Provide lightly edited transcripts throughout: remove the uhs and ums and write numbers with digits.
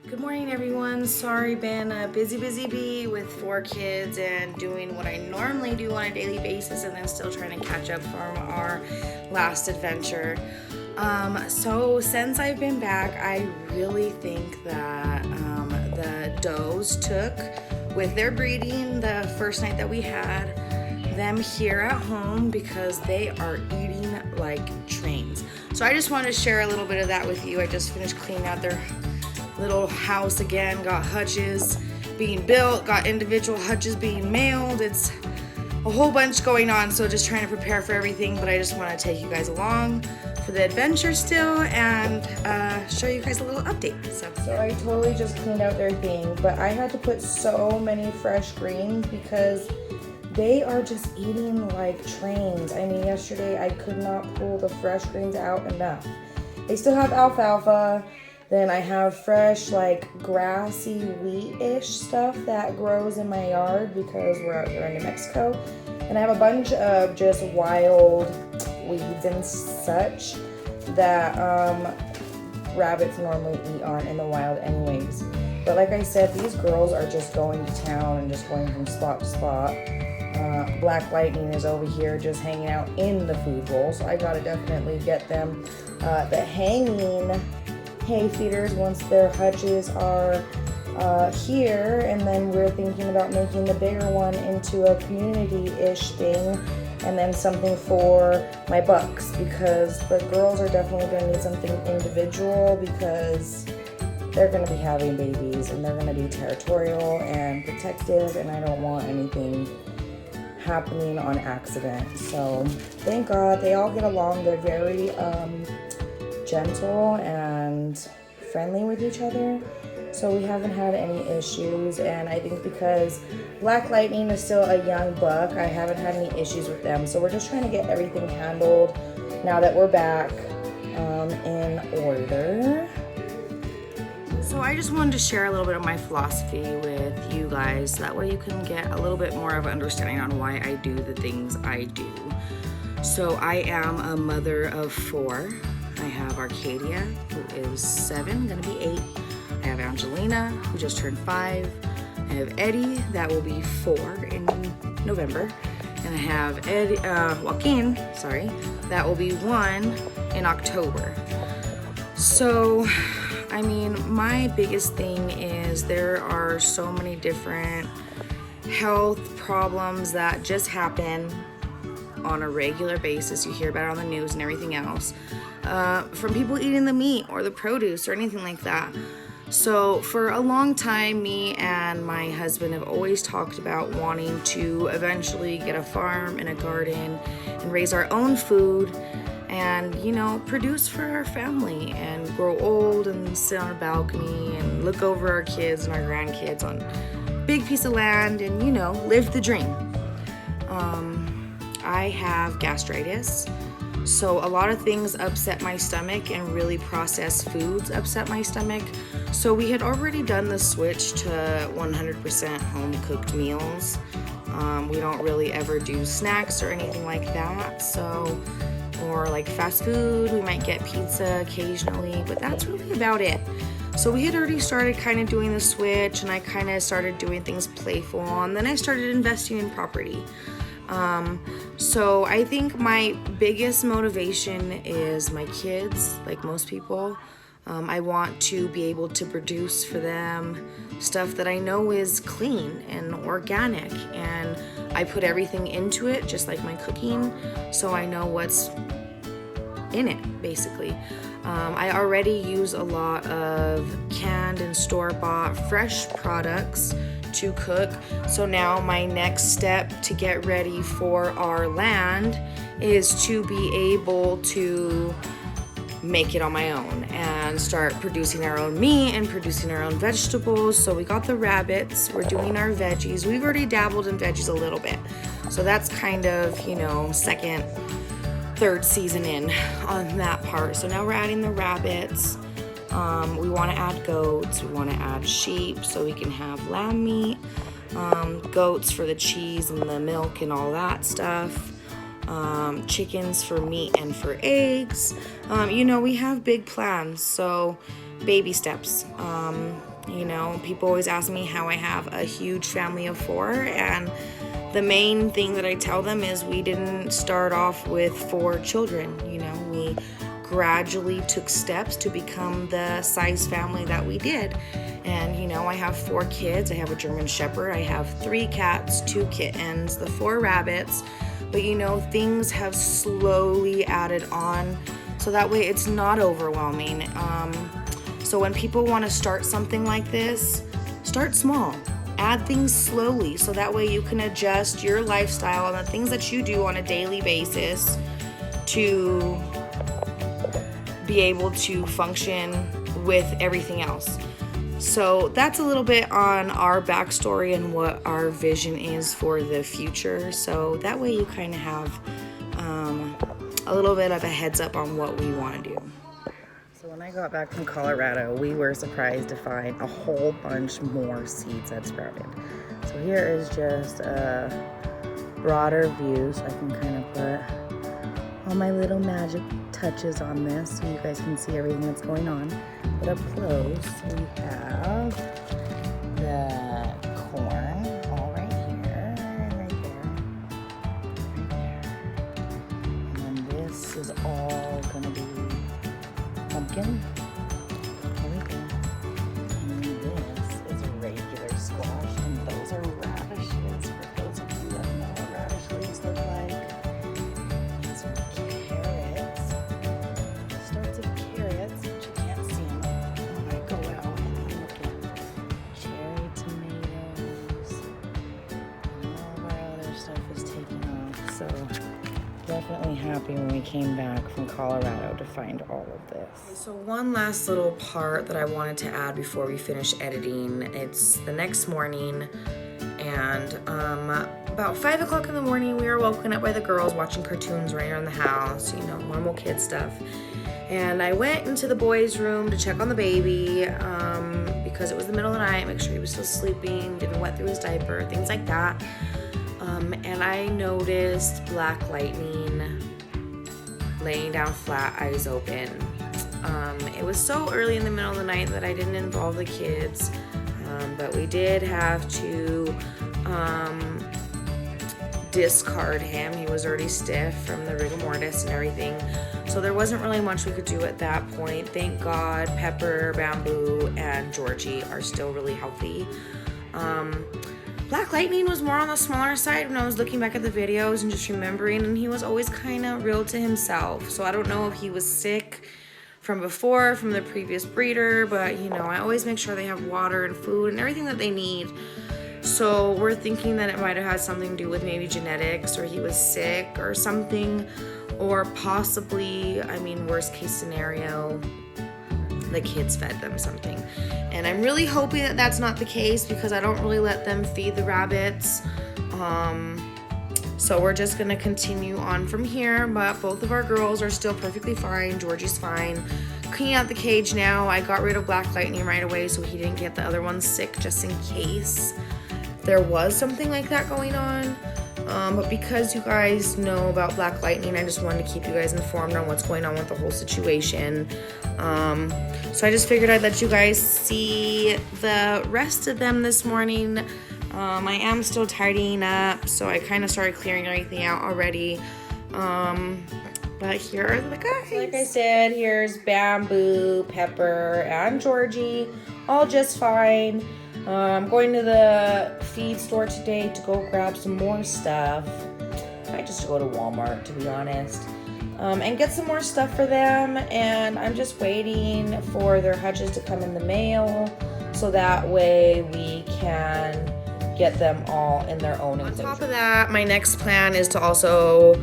Good morning, everyone. Sorry, been a busy bee with 4 kids and doing what I normally do on a daily basis, and then still trying to catch up from our last adventure. So since I've been back, I really think that the does took with their breeding the first night that we had them here at home because they are eating like trains. So I just wanted to share a little bit of that with you. I just finished cleaning out their little house again, got hutches being built, got individual hutches being mailed. It's a whole bunch going on, so just trying to prepare for everything, but I just want to take you guys along for the adventure still and show you guys a little update. So I totally just cleaned out their thing, but I had to put so many fresh greens because they are just eating like trains. I mean, yesterday I could not pull the fresh greens out enough. They still have alfalfa. Then I have fresh, like, grassy, wheat-ish stuff that grows in my yard because we're out here in New Mexico. And I have a bunch of just wild weeds and such that rabbits normally eat on in the wild anyways. But like I said, these girls are just going to town and just going from spot to spot. Black Lightning is over here just hanging out in the food bowl, so I gotta definitely get them the hanging hay feeders once their hutches are here, and then we're thinking about making the bigger one into a community-ish thing, and then something for my bucks, because the girls are definitely going to need something individual because they're going to be having babies and they're going to be territorial and protective, and I don't want anything happening on accident. So thank God they all get along. They're very gentle and friendly with each other, so we haven't had any issues. And I think because Black Lightning is still a young buck, I haven't had any issues with them, so we're just trying to get everything handled now that we're back in order. So I just wanted to share a little bit of my philosophy with you guys, that way you can get a little bit more of an understanding on why I do the things I do. So I am a mother of 4. I have Arkadia, who is 7, gonna be 8. I have Angelina, who just turned 5. I have Eddie, that will be 4 in November. And I have Joaquin, that will be 1 in October. So, I mean, my biggest thing is there are so many different health problems that just happen on a regular basis. You hear about it on the news and everything else. From people eating the meat or the produce or anything like that. So for a long time, me and my husband have always talked about wanting to eventually get a farm and a garden and raise our own food and, you know, produce for our family and grow old and sit on a balcony and look over our kids and our grandkids on a big piece of land and, you know, live the dream. I have gastritis. So a lot of things upset my stomach, and really processed foods upset my stomach. So we had already done the switch to 100% home cooked meals. We don't really ever do snacks or anything like that. So, or like fast food, we might get pizza occasionally, but that's really about it. So we had already started kind of doing the switch, and I kind of started doing things playful, and then I started investing in property. So I think my biggest motivation is my kids, like most people. I want to be able to produce for them stuff that I know is clean and organic, and I put everything into it, just like my cooking, so I know what's in it, basically. I already use a lot of canned and store-bought fresh products to cook. So now my next step to get ready for our land is to be able to make it on my own and start producing our own meat and producing our own vegetables. So we got the rabbits, we're doing our veggies. We've already dabbled in veggies a little bit. So that's kind of, you know, second, third season in on that part. So now we're adding the rabbits. We want to add goats, we want to add sheep so we can have lamb meat, goats for the cheese and the milk and all that stuff, chickens for meat and for eggs. You know, we have big plans, so baby steps. You know, people always ask me how I have a huge family of 4, and the main thing that I tell them is we didn't start off with 4 children. You know, we gradually took steps to become the size family that we did. And you know, I have 4 kids. I have a German Shepherd. I have 3 cats, 2 kittens, the 4 rabbits. But you know, things have slowly added on, so that way it's not overwhelming. So when people want to start something like this, start small. Add things slowly, so that way you can adjust your lifestyle and the things that you do on a daily basis to be able to function with everything else. So that's a little bit on our backstory and what our vision is for the future. So that way you kind of have a little bit of a heads up on what we want to do. So when I got back from Colorado, we were surprised to find a whole bunch more seeds that sprouted. So here is just a broader view, so I can kind of put all my little magic touches on this so you guys can see everything that's going on. But up close, we have the corn all right here and right there. And then this is all gonna be pumpkin right there. And then this is a regular squash, and those are radishes. For those of you that know what radish leaves look like, these are carrots. Starts of carrots, but you can't see them. Oh, I go out and look at cherry tomatoes, and all of our other stuff is taken off. So definitely happy when we came back from Colorado to find all of this. So one last little part that I wanted to add before we finish editing. It's the next morning, and about 5 o'clock in the morning, we were woken up by the girls watching cartoons right around the house, you know, normal kid stuff. And I went into the boys' room to check on the baby because it was the middle of the night, make sure he was still sleeping, didn't wet through his diaper, things like that. And I noticed Black Lightning laying down flat, eyes open. It was so early in the middle of the night that I didn't involve the kids, but we did have to discard him. He was already stiff from the rigor mortis and everything, so there wasn't really much we could do at that point. Thank God Pepper, Bamboo, and Georgie are still really healthy. Black Lightning was more on the smaller side when I was looking back at the videos and just remembering, and he was always kind of real to himself. So I don't know if he was sick from before, from the previous breeder, but you know, I always make sure they have water and food and everything that they need. So we're thinking that it might have had something to do with maybe genetics, or he was sick or something, or possibly, I mean, worst case scenario, the kids fed them something. And I'm really hoping that that's not the case, because I don't really let them feed the rabbits. So we're just gonna continue on from here, but both of our girls are still perfectly fine. Georgie's fine. Cleaning out the cage now. I got rid of Black Lightning right away so he didn't get the other ones sick, just in case there was something like that going on. But because you guys know about Black Lightning, I just wanted to keep you guys informed on what's going on with the whole situation. So I just figured I'd let you guys see the rest of them this morning. I am still tidying up, so I kind of started clearing everything out already. But here are the guys. Like I said, here's Bamboo, Pepper, and Georgie, all just fine. I'm going to the feed store today to go grab some more stuff. I might just go to Walmart, to be honest, and get some more stuff for them. And I'm just waiting for their hutches to come in the mail, so that way we can get them all in their own enclosure. On top of that, my next plan is to also,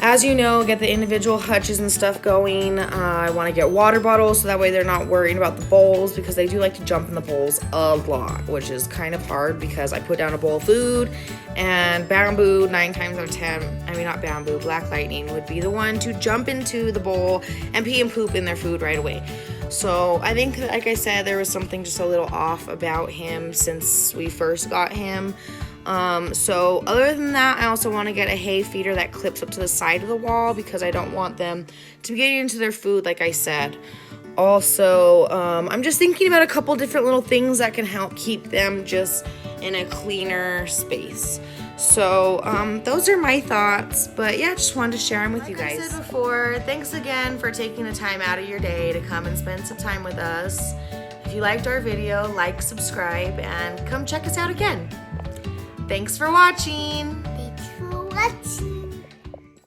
as you know, get the individual hutches and stuff going. I want to get water bottles so that way they're not worrying about the bowls, because they do like to jump in the bowls a lot, which is kind of hard because I put down a bowl of food and Bamboo, 9 times out of 10, I mean not Bamboo, Black Lightning would be the one to jump into the bowl and pee and poop in their food right away. So I think, like I said, there was something just a little off about him since we first got him. So other than that, I also want to get a hay feeder that clips up to the side of the wall, because I don't want them to be getting into their food, like I said. Also, I'm just thinking about a couple different little things that can help keep them just in a cleaner space. So those are my thoughts, but yeah, just wanted to share them with you guys. Like I said before, thanks again for taking the time out of your day to come and spend some time with us. If you liked our video, like, subscribe, and come check us out again. Thanks for watching. Thanks for watching.